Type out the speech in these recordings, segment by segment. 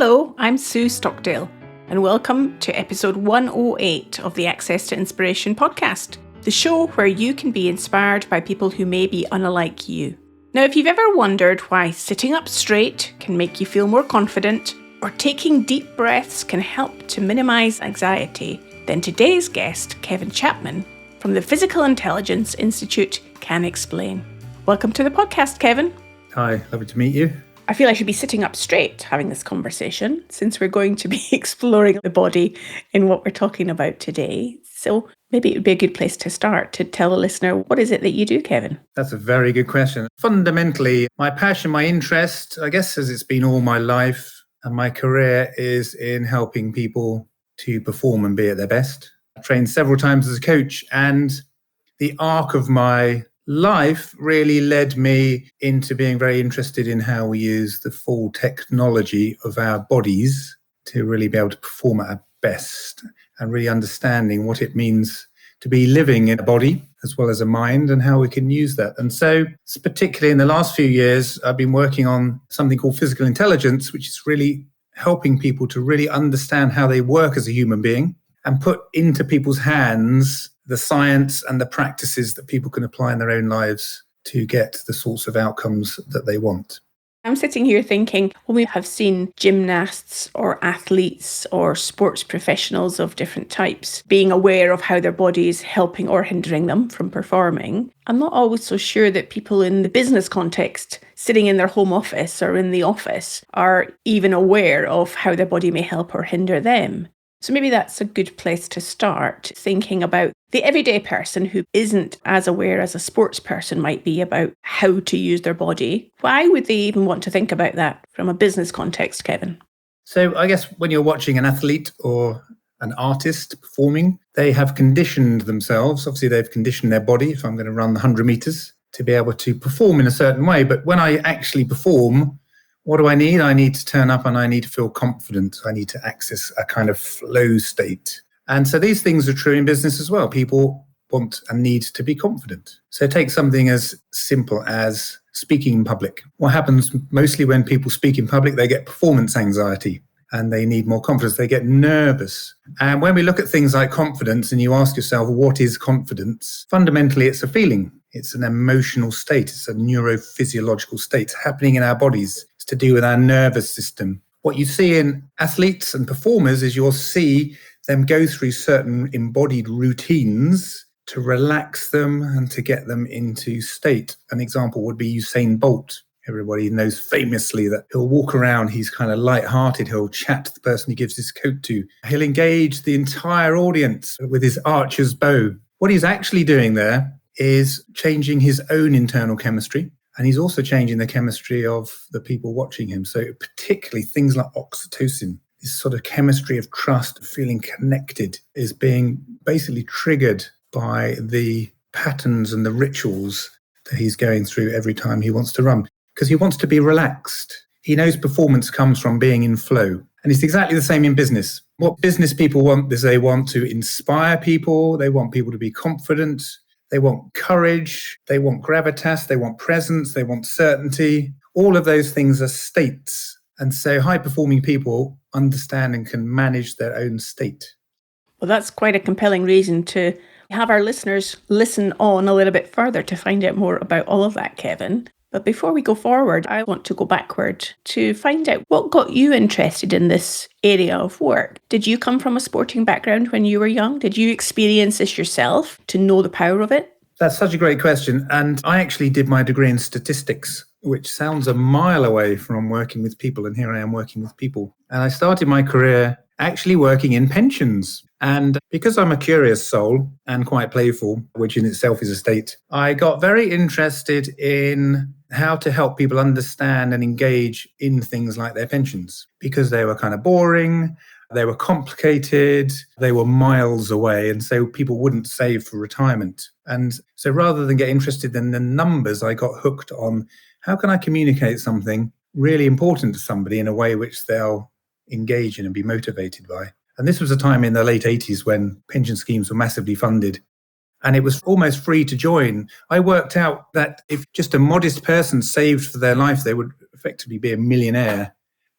Hello, I'm Sue Stockdale, and welcome to episode 108 of the Access to Inspiration podcast, the show where you can be inspired by people who may be unlike you. Now, if you've ever wondered why sitting up straight can make you feel more confident, or taking deep breaths can help to minimise anxiety, then today's guest, Kevin Chapman, from the Physical Intelligence Institute, can explain. Welcome to the podcast, Kevin. Hi, lovely to meet you. I feel I should be sitting up straight having this conversation since we're going to be exploring the body in what we're talking about today. So maybe it would be a good place to start to tell the listener, what is it that you do, Kevin? That's a very good question. Fundamentally, my passion, my interest, I guess as it's been all my life and my career is in helping people to perform and be at their best. I trained several times as a coach, and the arc of my life really led me into being very interested in how we use the full technology of our bodies to really be able to perform at our best, and really understanding what it means to be living in a body as well as a mind and how we can use that. And so particularly in the last few years, I've been working on something called physical intelligence, which is really helping people to really understand how they work as a human being and put into people's hands the science and the practices that people can apply in their own lives to get the sorts of outcomes that they want. I'm sitting here thinking, when we have seen gymnasts or athletes or sports professionals of different types being aware of how their body is helping or hindering them from performing, I'm not always so sure that people in the business context, sitting in their home office or in the office, are even aware of how their body may help or hinder them. So maybe that's a good place to start, thinking about the everyday person who isn't as aware as a sports person might be about how to use their body. Why would they even want to think about that from a business context, Kevin? So I guess when you're watching an athlete or an artist performing, they have conditioned themselves. Obviously, they've conditioned their body, if I'm going to run the 100 meters, to be able to perform in a certain way. But when I actually perform, what do I need? I need to turn up and I need to feel confident. I need to access a kind of flow state. And so these things are true in business as well. People want and need to be confident. So take something as simple as speaking in public. What happens mostly when people speak in public, they get performance anxiety and they need more confidence. They get nervous. And when we look at things like confidence and you ask yourself, what is confidence? Fundamentally, it's a feeling. It's an emotional state. It's a neurophysiological state happening in our bodies. It's to do with our nervous system. What you see in athletes and performers is you'll see them go through certain embodied routines to relax them and to get them into state. An example would be Usain Bolt. Everybody knows famously that he'll walk around, he's kind of light-hearted, he'll chat to the person he gives his coat to. He'll engage the entire audience with his archer's bow. What he's actually doing there is changing his own internal chemistry, and he's also changing the chemistry of the people watching him. So particularly things like oxytocin, this sort of chemistry of trust, feeling connected, is being basically triggered by the patterns and the rituals that he's going through every time he wants to run, because he wants to be relaxed. He knows performance comes from being in flow. And it's exactly the same in business. What business people want is they want to inspire people. They want people to be confident. They want courage. They want gravitas. They want presence. They want certainty. All of those things are states. And so high-performing people understand and can manage their own state. Well, that's quite a compelling reason to have our listeners listen on a little bit further to find out more about all of that, Kevin. But before we go forward, I want to go backward to find out what got you interested in this area of work. Did you come from a sporting background when you were young? Did you experience this yourself to know the power of it? That's such a great question. And I actually did my degree in statistics, which sounds a mile away from working with people. And here I am working with people. And I started my career actually working in pensions. And because I'm a curious soul and quite playful, which in itself is a state, I got very interested in how to help people understand and engage in things like their pensions, because they were kind of boring, they were complicated, they were miles away, and so people wouldn't save for retirement. And so rather than get interested in the numbers, I got hooked on how can I communicate something really important to somebody in a way which they'll engage in and be motivated by. And this was a time in the late 80s when pension schemes were massively funded. And it was almost free to join. I worked out that if just a modest person saved for their life, they would effectively be a millionaire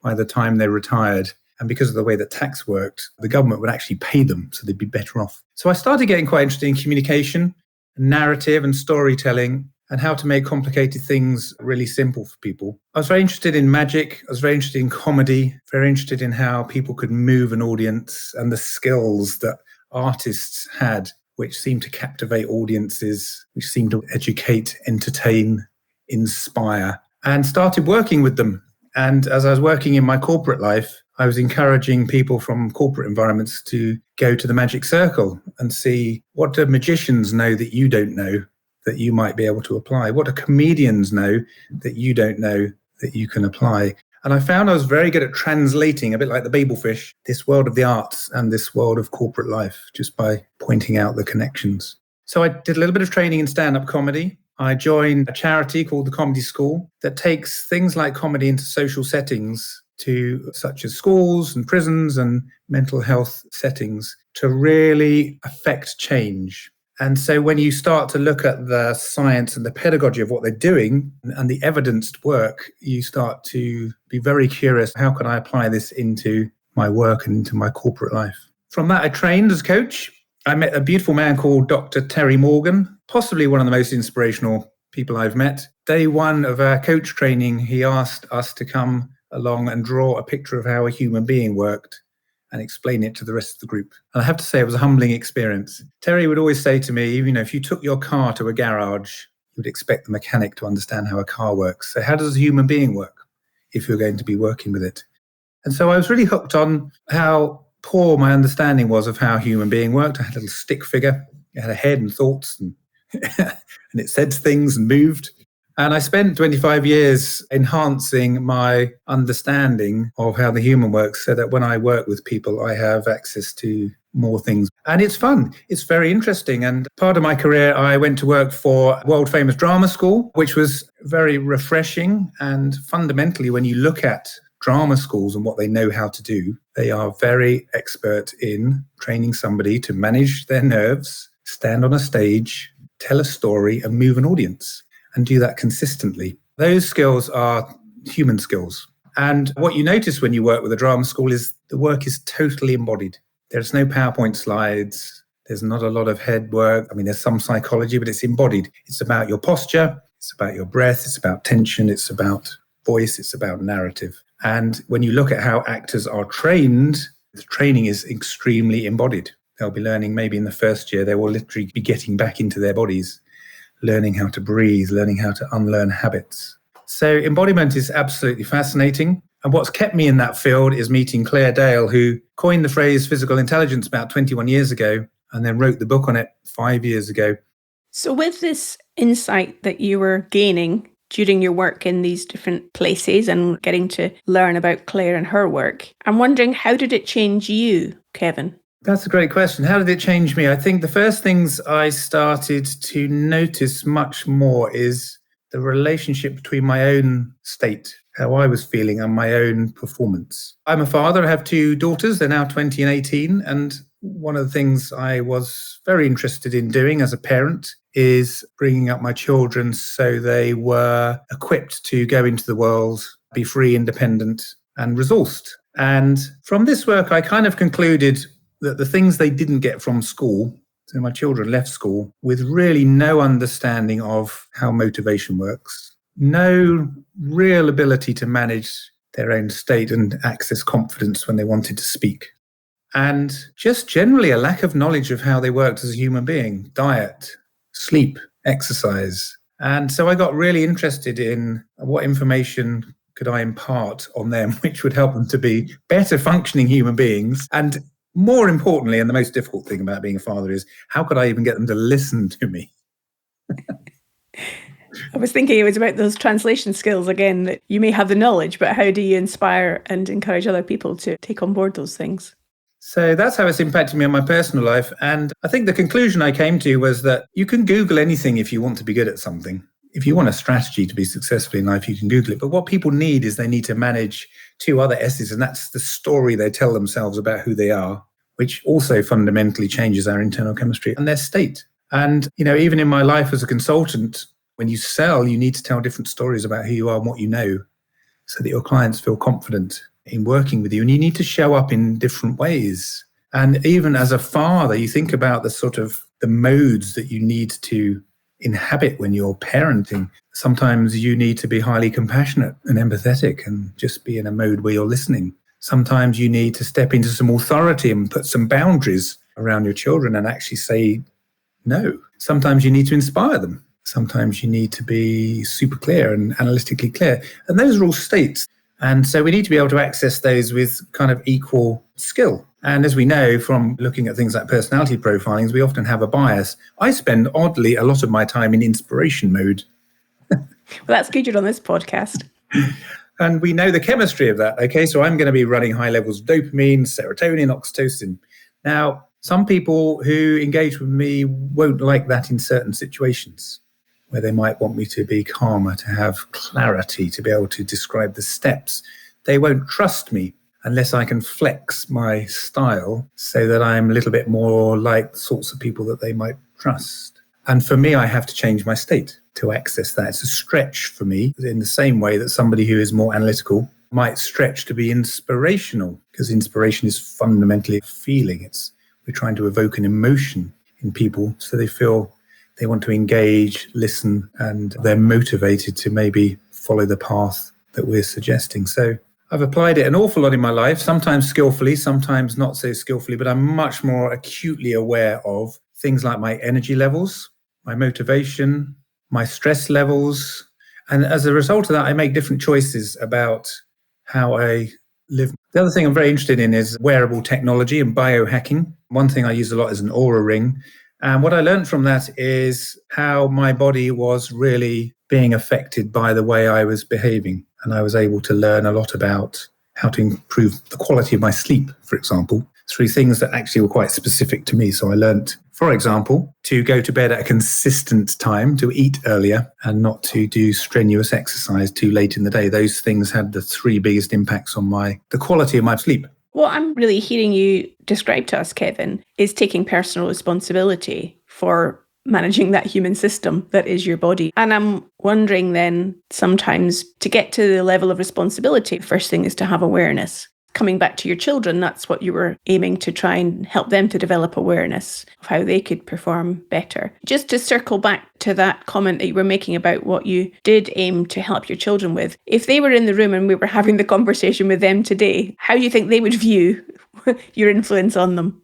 by the time they retired. And because of the way that tax worked, the government would actually pay them, so they'd be better off. So I started getting quite interested in communication, narrative and storytelling, and how to make complicated things really simple for people. I was very interested in magic. I was very interested in comedy, very interested in how people could move an audience and the skills that artists had, which seemed to captivate audiences, which seemed to educate, entertain, inspire, and started working with them. And as I was working in my corporate life, I was encouraging people from corporate environments to go to the magic circle and see, what do magicians know that you don't know that you might be able to apply? What do comedians know that you don't know that you can apply? And I found I was very good at translating, a bit like the Babelfish, this world of the arts and this world of corporate life, just by pointing out the connections. So I did a little bit of training in stand-up comedy. I joined a charity called the Comedy School that takes things like comedy into social settings, such as schools and prisons and mental health settings, to really affect change. And so when you start to look at the science and the pedagogy of what they're doing and the evidenced work, you start to be very curious, how can I apply this into my work and into my corporate life? From that, I trained as a coach. I met a beautiful man called Dr. Terry Morgan, possibly one of the most inspirational people I've met. Day one of our coach training, he asked us to come along and draw a picture of how a human being worked and explain it to the rest of the group. And I have to say, it was a humbling experience. Terry would always say to me, if you took your car to a garage, you would expect the mechanic to understand how a car works. So how does a human being work if you're going to be working with it? And so I was really hooked on how poor my understanding was of how a human being worked. I had a little stick figure. It had a head and thoughts, and and it said things and moved. And I spent 25 years enhancing my understanding of how the human works, so that when I work with people, I have access to more things. And it's fun. It's very interesting. And part of my career, I went to work for a world famous drama school, which was very refreshing. And fundamentally, when you look at drama schools and what they know how to do, they are very expert in training somebody to manage their nerves, stand on a stage, tell a story, and move an audience, and do that consistently. Those skills are human skills. And what you notice when you work with a drama school is the work is totally embodied. There's no PowerPoint slides. There's not a lot of head work. I mean, there's some psychology, but it's embodied. It's about your posture. It's about your breath. It's about tension. It's about voice. It's about narrative. And when you look at how actors are trained, the training is extremely embodied. They'll be learning, maybe in the first year, they will literally be getting back into their bodies, learning how to breathe, learning how to unlearn habits. So embodiment is absolutely fascinating. And what's kept me in that field is meeting Claire Dale, who coined the phrase physical intelligence about 21 years ago and then wrote the book on it 5 years ago. So with this insight that you were gaining during your work in these different places and getting to learn about Claire and her work, I'm wondering, how did it change you, Kevin? That's a great question. How did it change me? I think the first things I started to notice much more is the relationship between my own state, how I was feeling, and my own performance. I'm a father. I have 2 daughters. They're now 20 and 18. And one of the things I was very interested in doing as a parent is bringing up my children so they were equipped to go into the world, be free, independent, and resourced. And from this work, I kind of concluded that the things they didn't get from school, so my children left school with really no understanding of how motivation works, no real ability to manage their own state and access confidence when they wanted to speak, and just generally a lack of knowledge of how they worked as a human being, diet, sleep, exercise. And so I got really interested in what information could I impart on them, which would help them to be better functioning human beings. And more importantly, and the most difficult thing about being a father is, how could I even get them to listen to me? I was thinking it was about those translation skills again, that you may have the knowledge, but how do you inspire and encourage other people to take on board those things? So that's how it's impacted me on my personal life. And I think the conclusion I came to was that you can Google anything if you want to be good at something. If you want a strategy to be successful in life, you can Google it. But what people need is they need to manage 2 other S's, and that's the story they tell themselves about who they are, which also fundamentally changes our internal chemistry, and their state. And, even in my life as a consultant, when you sell, you need to tell different stories about who you are and what you know, so that your clients feel confident in working with you, and you need to show up in different ways. And even as a father, you think about the modes that you need to inhabit when you're parenting. Sometimes you need to be highly compassionate and empathetic and just be in a mode where you're listening. Sometimes you need to step into some authority and put some boundaries around your children and actually say no. Sometimes you need to inspire them. Sometimes you need to be super clear and analytically clear. And those are all states. And so we need to be able to access those with kind of equal skill. And as we know from looking at things like personality profilings, we often have a bias. I spend, oddly, a lot of my time in inspiration mode. Well, that's good you're on this podcast. And we know the chemistry of that. Okay, so I'm going to be running high levels of dopamine, serotonin, oxytocin. Now, some people who engage with me won't like that in certain situations, where they might want me to be calmer, to have clarity, to be able to describe the steps. They won't trust me unless I can flex my style so that I'm a little bit more like the sorts of people that they might trust. And for me, I have to change my state to access that. It's a stretch for me in the same way that somebody who is more analytical might stretch to be inspirational, because inspiration is fundamentally a feeling. We're trying to evoke an emotion in people so they feel they want to engage, listen, and they're motivated to maybe follow the path that we're suggesting. So I've applied it an awful lot in my life, sometimes skillfully, sometimes not so skillfully, but I'm much more acutely aware of things like my energy levels, my motivation, my stress levels. And as a result of that, I make different choices about how I live. The other thing I'm very interested in is wearable technology and biohacking. One thing I use a lot is an Aura ring. And what I learned from that is how my body was really being affected by the way I was behaving. And I was able to learn a lot about how to improve the quality of my sleep, for example, through things that actually were quite specific to me. So I learned, for example, to go to bed at a consistent time, to eat earlier, and not to do strenuous exercise too late in the day. Those things had the three biggest impacts on the quality of my sleep. What I'm really hearing you describe to us, Kevin, is taking personal responsibility for managing that human system that is your body. And I'm wondering then, sometimes to get to the level of responsibility, first thing is to have awareness. Coming back to your children, that's what you were aiming to try and help them to develop awareness of how they could perform better. Just to circle back to that comment that you were making about what you did aim to help your children with, if they were in the room and we were having the conversation with them today, how do you think they would view your influence on them?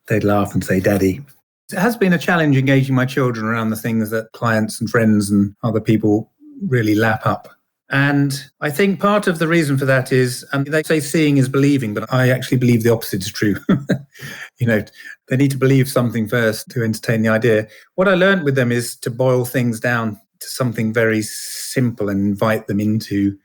They'd laugh and say, "Daddy." It has been a challenge engaging my children around the things that clients and friends and other people really lap up. And I think part of the reason for that is, and they say seeing is believing, but I actually believe the opposite is true. They need to believe something first to entertain the idea. What I learned with them is to boil things down to something very simple and invite them into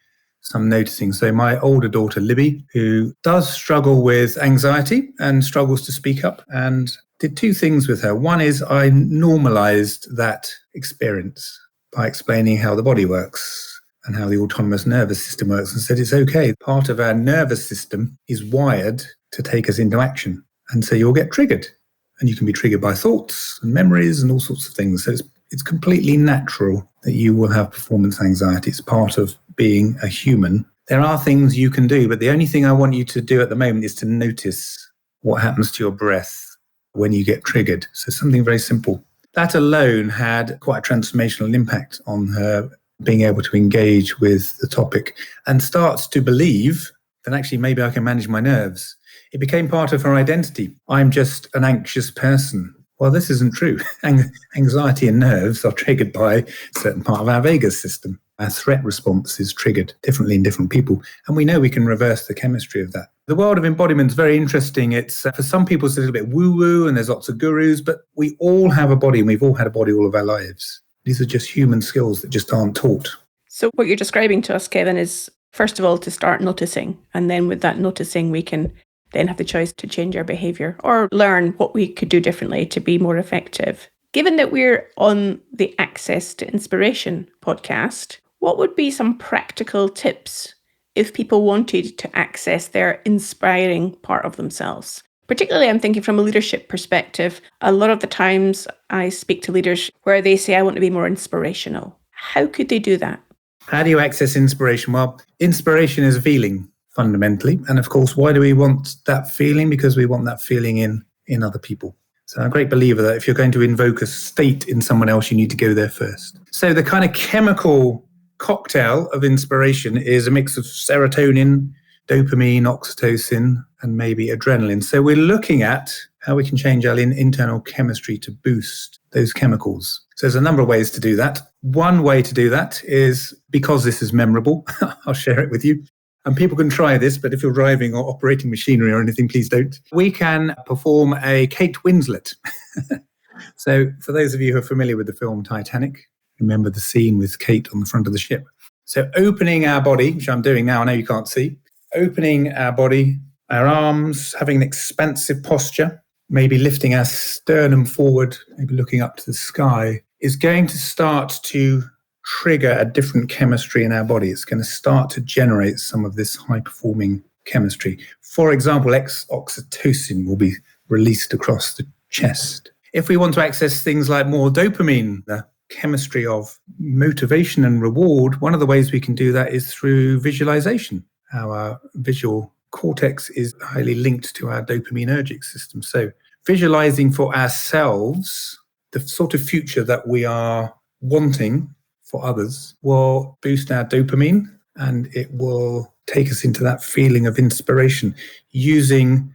some noticing. So my older daughter, Libby, who does struggle with anxiety and struggles to speak up, and did two things with her. One is I normalized that experience by explaining how the body works and how the autonomous nervous system works, and said it's okay. Part of our nervous system is wired to take us into action. And so you'll get triggered. And you can be triggered by thoughts and memories and all sorts of things. So it's completely natural that you will have performance anxiety. It's part of being a human. There are things you can do, but the only thing I want you to do at the moment is to notice what happens to your breath when you get triggered. So something very simple. That alone had quite a transformational impact on her being able to engage with the topic, and starts to believe that actually maybe I can manage my nerves. It became part of her identity. I'm just an anxious person. Well, this isn't true. Anxiety and nerves are triggered by a certain part of our vagus system. Our threat response is triggered differently in different people, and we know we can reverse the chemistry of that. The world of embodiment is very interesting. It's for some people it's a little bit woo-woo and there's lots of gurus, but we all have a body, and we've all had a body all of our lives. These are just human skills that just aren't taught. So what you're describing to us, Kevin, is first of all to start noticing. And then with that noticing, we can then have the choice to change our behaviour or learn what we could do differently to be more effective. Given that we're on the Access to Inspiration podcast, what would be some practical tips if people wanted to access their inspiring part of themselves? Particularly, I'm thinking from a leadership perspective. A lot of the times I speak to leaders where they say, I want to be more inspirational. How could they do that? How do you access inspiration? Well, inspiration is a feeling fundamentally. And of course, why do we want that feeling? Because we want that feeling in other people. So I'm a great believer that if you're going to invoke a state in someone else, you need to go there first. So the kind of chemical cocktail of inspiration is a mix of serotonin, dopamine, oxytocin, and maybe adrenaline. So we're looking at how we can change our internal chemistry to boost those chemicals. So there's a number of ways to do that. One way to do that is, because this is memorable, I'll share it with you. And people can try this, but if you're driving or operating machinery or anything, please don't. We can perform a Kate Winslet. So for those of you who are familiar with the film Titanic, remember the scene with Kate on the front of the ship. So opening our body, which I'm doing now, I know you can't see, opening our body, our arms, having an expansive posture, maybe lifting our sternum forward, maybe looking up to the sky, is going to start to trigger a different chemistry in our body. It's going to start to generate some of this high-performing chemistry. For example, oxytocin will be released across the chest. If we want to access things like more dopamine, the chemistry of motivation and reward, one of the ways we can do that is through visualization. Our visual cortex is highly linked to our dopaminergic system. So visualizing for ourselves the sort of future that we are wanting for others will boost our dopamine, and it will take us into that feeling of inspiration. Using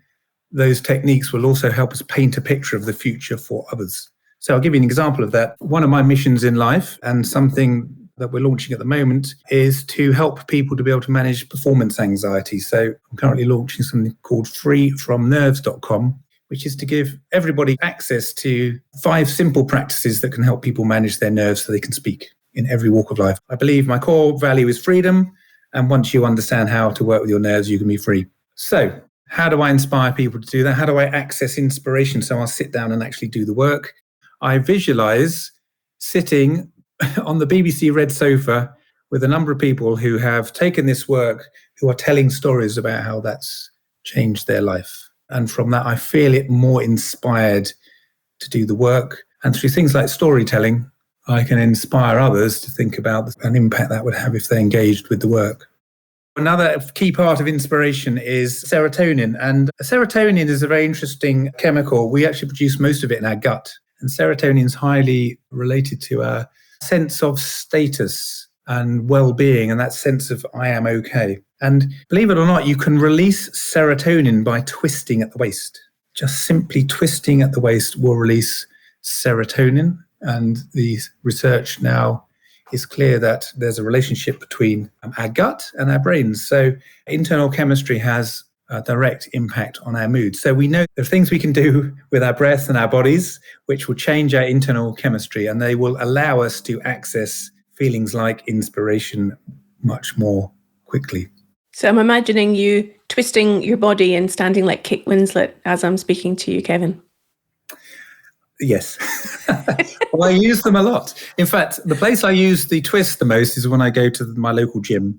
those techniques will also help us paint a picture of the future for others. So I'll give you an example of that. One of my missions in life, and something that we're launching at the moment, is to help people to be able to manage performance anxiety. So I'm currently launching something called freefromnerves.com, which is to give everybody access to 5 simple practices that can help people manage their nerves so they can speak in every walk of life. I believe my core value is freedom. And once you understand how to work with your nerves, you can be free. So how do I inspire people to do that? How do I access inspiration so I'll sit down and actually do the work? I visualize sitting on the BBC Red sofa with a number of people who have taken this work, who are telling stories about how that's changed their life. And from that, I feel it more inspired to do the work. And through things like storytelling, I can inspire others to think about an impact that would have if they engaged with the work. Another key part of inspiration is serotonin. And serotonin is a very interesting chemical. We actually produce most of it in our gut. And serotonin is highly related to our sense of status and well-being, and that sense of I am okay. And believe it or not, you can release serotonin by twisting at the waist. Just simply twisting at the waist will release serotonin. And the research now is clear that there's a relationship between our gut and our brains. So internal chemistry has a direct impact on our mood. So we know there are things we can do with our breath and our bodies which will change our internal chemistry, and they will allow us to access feelings like inspiration much more quickly. So I'm imagining you twisting your body and standing like Kate Winslet as I'm speaking to you, Kevin. Yes. Well, I use them a lot. In fact, the place I use the twist the most is when I go to my local gym.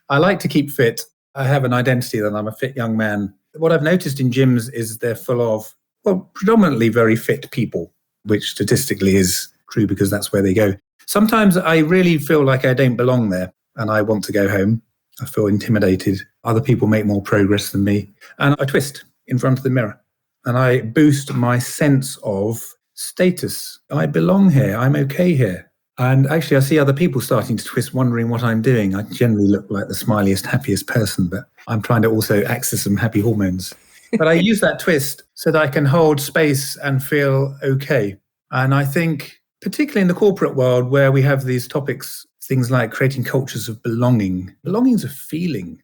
I like to keep fit. I have an identity that I'm a fit young man. What I've noticed in gyms is they're full of, well, predominantly very fit people, which statistically is true because that's where they go. Sometimes I really feel like I don't belong there and I want to go home. I feel intimidated. Other people make more progress than me. And I twist in front of the mirror and I boost my sense of status. I belong here. I'm okay here. And actually, I see other people starting to twist, wondering what I'm doing. I generally look like the smiliest, happiest person, but I'm trying to also access some happy hormones. But I use that twist so that I can hold space and feel okay. And I think, particularly in the corporate world where we have these topics, things like creating cultures of belonging. Belonging is a feeling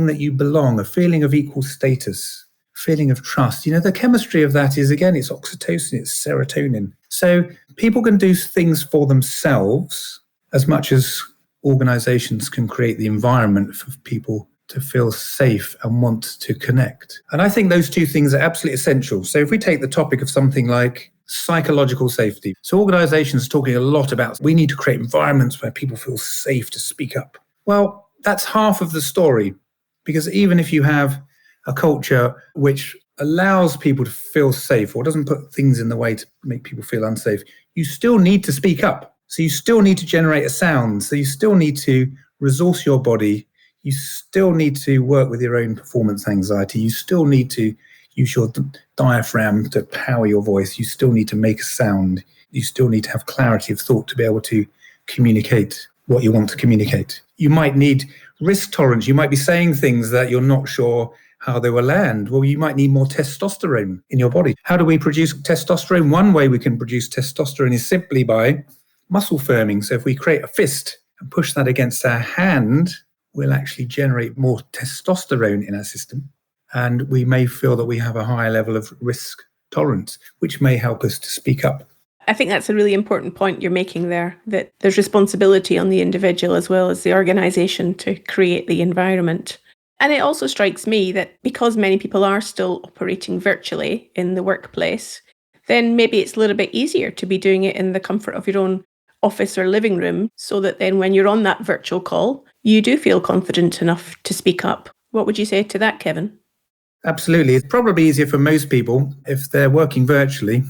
that you belong, a feeling of equal status, feeling of trust. You know, the chemistry of that is, again, it's oxytocin, it's serotonin. So people can do things for themselves as much as organizations can create the environment for people to feel safe and want to connect. And I think those two things are absolutely essential. So if we take the topic of something like psychological safety. So organizations are talking a lot about we need to create environments where people feel safe to speak up. Well, that's half of the story, because even if you have a culture which allows people to feel safe or doesn't put things in the way to make people feel unsafe, you still need to speak up. So you still need to generate a sound. So you still need to resource your body, you still need to work with your own performance anxiety. You still need to use your diaphragm to power your voice. You still need to make a sound. You still need to have clarity of thought to be able to communicate what you want to communicate. You might need risk tolerance. You might be saying things that you're not sure how they will land. Well, you might need more testosterone in your body. How do we produce testosterone? One way we can produce testosterone is simply by muscle firming. So if we create a fist and push that against our hand, we'll actually generate more testosterone in our system. And we may feel that we have a higher level of risk tolerance, which may help us to speak up. I think that's a really important point you're making there, that there's responsibility on the individual as well as the organisation to create the environment. And it also strikes me that because many people are still operating virtually in the workplace, then maybe it's a little bit easier to be doing it in the comfort of your own office or living room, so that then when you're on that virtual call, you do feel confident enough to speak up. What would you say to that, Kevin? Absolutely. It's probably easier for most people if they're working virtually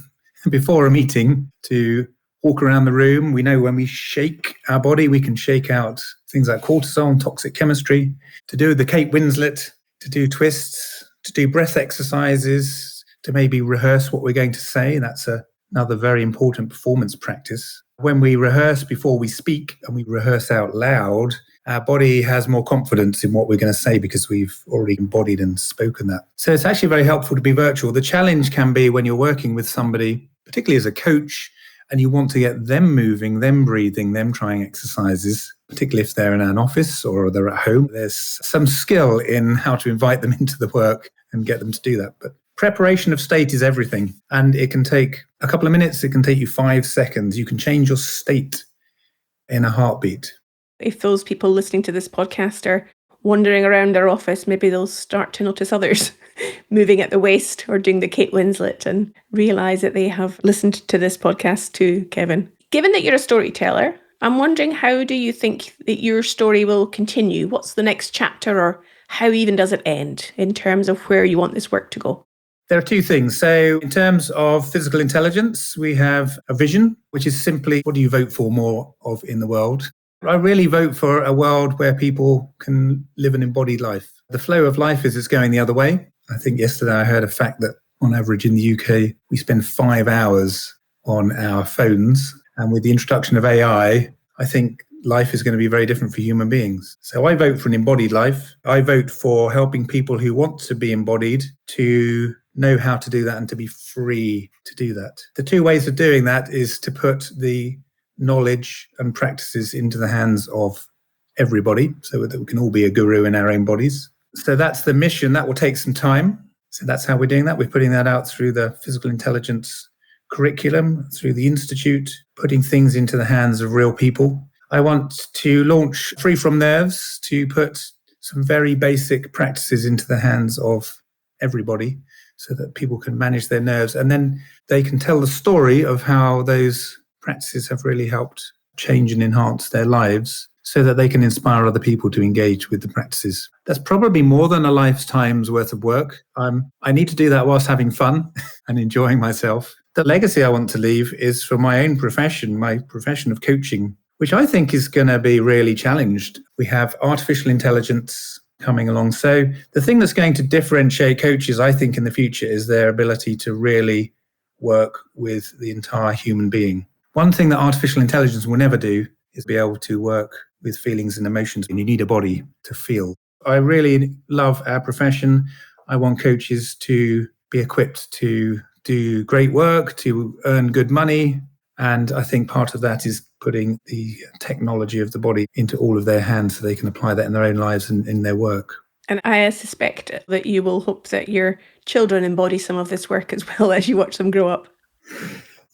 before a meeting to walk around the room. We know when we shake our body, we can shake out things like cortisol, toxic chemistry, to do the Kate Winslet, to do twists, to do breath exercises, to maybe rehearse what we're going to say. That's another very important performance practice. When we rehearse before we speak and we rehearse out loud, our body has more confidence in what we're going to say because we've already embodied and spoken that. So it's actually very helpful to be virtual. The challenge can be when you're working with somebody, particularly as a coach, and you want to get them moving, them breathing, them trying exercises, particularly if they're in an office or they're at home. There's some skill in how to invite them into the work and get them to do that. But preparation of state is everything. And it can take a couple of minutes. It can take you 5 seconds. You can change your state in a heartbeat. If those people listening to this podcast are wandering around their office, maybe they'll start to notice others moving at the waist or doing the Kate Winslet and realise that they have listened to this podcast too, Kevin. Given that you're a storyteller, I'm wondering, how do you think that your story will continue? What's the next chapter, or how even does it end in terms of where you want this work to go? There are two things. So in terms of physical intelligence, we have a vision, which is simply, what do you vote for more of in the world? I really vote for a world where people can live an embodied life. The flow of life is going the other way. I think yesterday I heard a fact that on average in the UK, we spend 5 hours on our phones. And with the introduction of AI, I think life is going to be very different for human beings. So I vote for an embodied life. I vote for helping people who want to be embodied to know how to do that and to be free to do that. The two ways of doing that is to put the knowledge and practices into the hands of everybody so that we can all be a guru in our own bodies. So that's the mission. That will take some time. So that's how we're doing that. We're putting that out through the physical intelligence curriculum, through the institute, putting things into the hands of real people. I want to launch Free From Nerves to put some very basic practices into the hands of everybody so that people can manage their nerves. And then they can tell the story of how those practices have really helped change and enhance their lives so that they can inspire other people to engage with the practices. That's probably more than a lifetime's worth of work. I need to do that whilst having fun and enjoying myself. The legacy I want to leave is for my own profession, my profession of coaching, which I think is going to be really challenged. We have artificial intelligence coming along. So the thing that's going to differentiate coaches, I think, in the future is their ability to really work with the entire human being. One thing that artificial intelligence will never do is be able to work with feelings and emotions, and you need a body to feel. I really love our profession. I want coaches to be equipped to do great work, to earn good money. And I think part of that is putting the technology of the body into all of their hands so they can apply that in their own lives and in their work. And I suspect that you will hope that your children embody some of this work as well as you watch them grow up.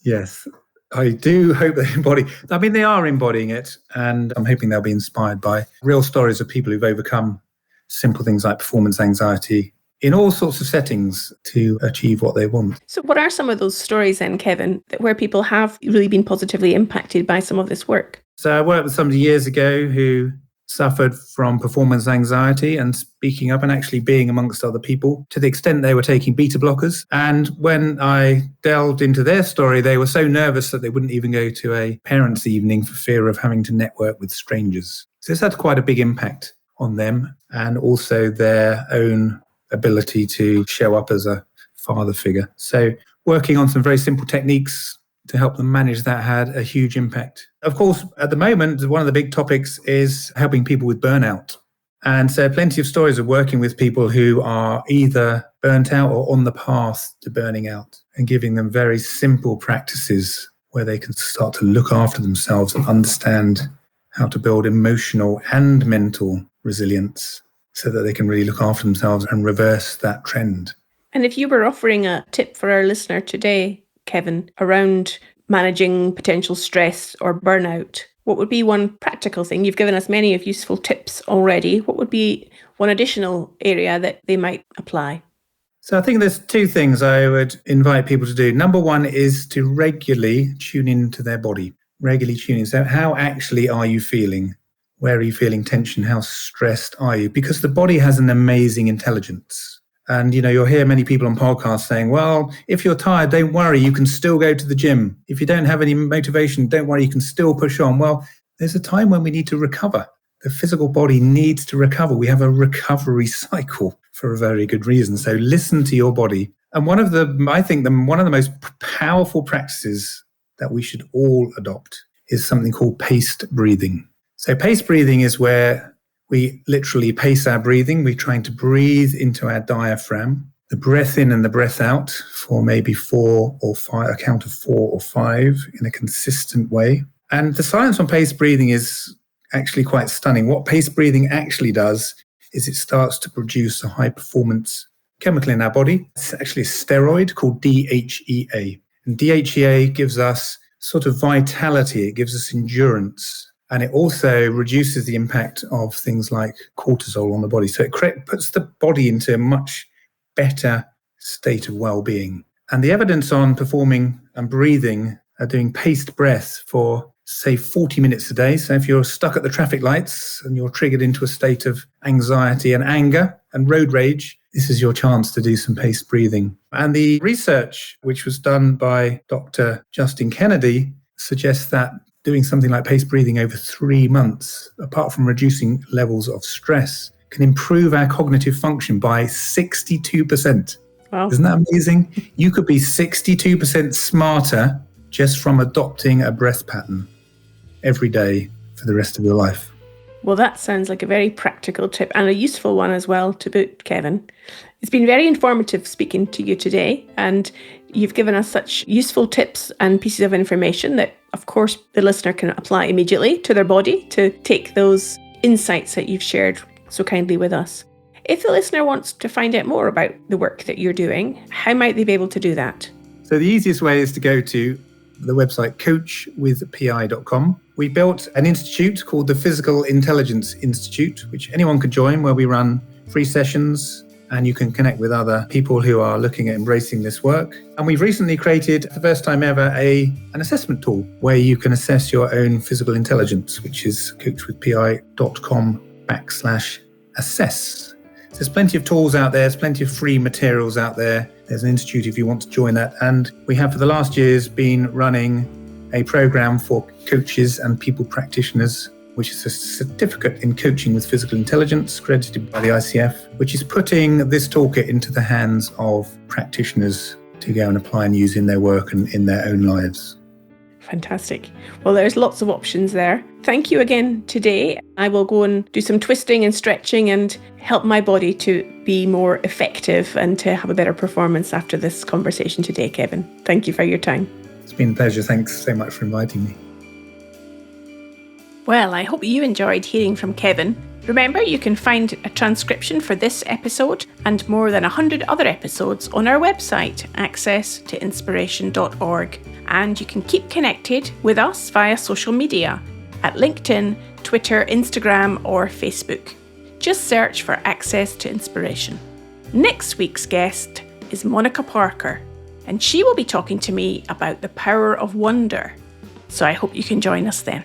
Yes, I do hope they embody. I mean, they are embodying it, and I'm hoping they'll be inspired by real stories of people who've overcome simple things like performance anxiety in all sorts of settings to achieve what they want. So what are some of those stories then, Kevin, where people have really been positively impacted by some of this work? So I worked with somebody years ago who suffered from performance anxiety and speaking up and actually being amongst other people to the extent they were taking beta blockers. And when I delved into their story, they were so nervous that they wouldn't even go to a parents' evening for fear of having to network with strangers. So it's had quite a big impact on them and also their own ability to show up as a father figure. So working on some very simple techniques to help them manage that had a huge impact. Of course, at the moment, one of the big topics is helping people with burnout. And so plenty of stories of working with people who are either burnt out or on the path to burning out and giving them very simple practices where they can start to look after themselves and understand how to build emotional and mental resilience so that they can really look after themselves and reverse that trend. And if you were offering a tip for our listener today, Kevin, around managing potential stress or burnout, what would be one practical thing? You've given us many of useful tips already. What would be one additional area that they might apply? So I think there's two things I would invite people to do. Number one is to regularly tune into their body, regularly tune in. So how actually are you feeling? Where are you feeling tension? How stressed are you? Because the body has an amazing intelligence. And, you'll hear many people on podcasts saying, well, if you're tired, don't worry, you can still go to the gym. If you don't have any motivation, don't worry, you can still push on. Well, there's a time when we need to recover. The physical body needs to recover. We have a recovery cycle for a very good reason. So listen to your body. And one of the most powerful practices that we should all adopt is something called paced breathing. So paced breathing is where we literally pace our breathing. We're trying to breathe into our diaphragm, the breath in and the breath out for maybe 4 or 5, a count of 4 or 5 in a consistent way. And the science on paced breathing is actually quite stunning. What paced breathing actually does is it starts to produce a high performance chemical in our body. It's actually a steroid called DHEA. And DHEA gives us sort of vitality. It gives us endurance. And it also reduces the impact of things like cortisol on the body. So it puts the body into a much better state of well-being. And the evidence on performing and breathing doing paced breath for, say, 40 minutes a day. So if you're stuck at the traffic lights and you're triggered into a state of anxiety and anger and road rage, this is your chance to do some paced breathing. And the research, which was done by Dr. Justin Kennedy, suggests that doing something like paced breathing over 3 months, apart from reducing levels of stress, can improve our cognitive function by 62%. Wow. Isn't that amazing? You could be 62% smarter just from adopting a breath pattern every day for the rest of your life. Well, that sounds like a very practical tip and a useful one as well to boot, Kevin. It's been very informative speaking to you today, and you've given us such useful tips and pieces of information that, of course, the listener can apply immediately to their body to take those insights that you've shared so kindly with us. If the listener wants to find out more about the work that you're doing, how might they be able to do that? So the easiest way is to go to the website coachwithpi.com. We built an institute called the Physical Intelligence Institute, which anyone could join, where we run free sessions and you can connect with other people who are looking at embracing this work. And we've recently created, for the first time ever, an assessment tool where you can assess your own physical intelligence, which is coachwithpi.com/assess. There's plenty of tools out there. There's plenty of free materials out there. There's an institute if you want to join that. And we have for the last years been running a program for coaches and people practitioners, which is a certificate in coaching with physical intelligence accredited by the ICF, which is putting this toolkit into the hands of practitioners to go and apply and use in their work and in their own lives. Fantastic. Well, there's lots of options there. Thank you again today. I will go and do some twisting and stretching and help my body to be more effective and to have a better performance after this conversation today, Kevin. Thank you for your time. It's been a pleasure. Thanks so much for inviting me. Well, I hope you enjoyed hearing from Kevin. Remember, you can find a transcription for this episode and more than 100 other episodes on our website, accesstoinspiration.org. And you can keep connected with us via social media at LinkedIn, Twitter, Instagram, or Facebook. Just search for Access to Inspiration. Next week's guest is Monica Parker, and she will be talking to me about the power of wonder. So I hope you can join us then.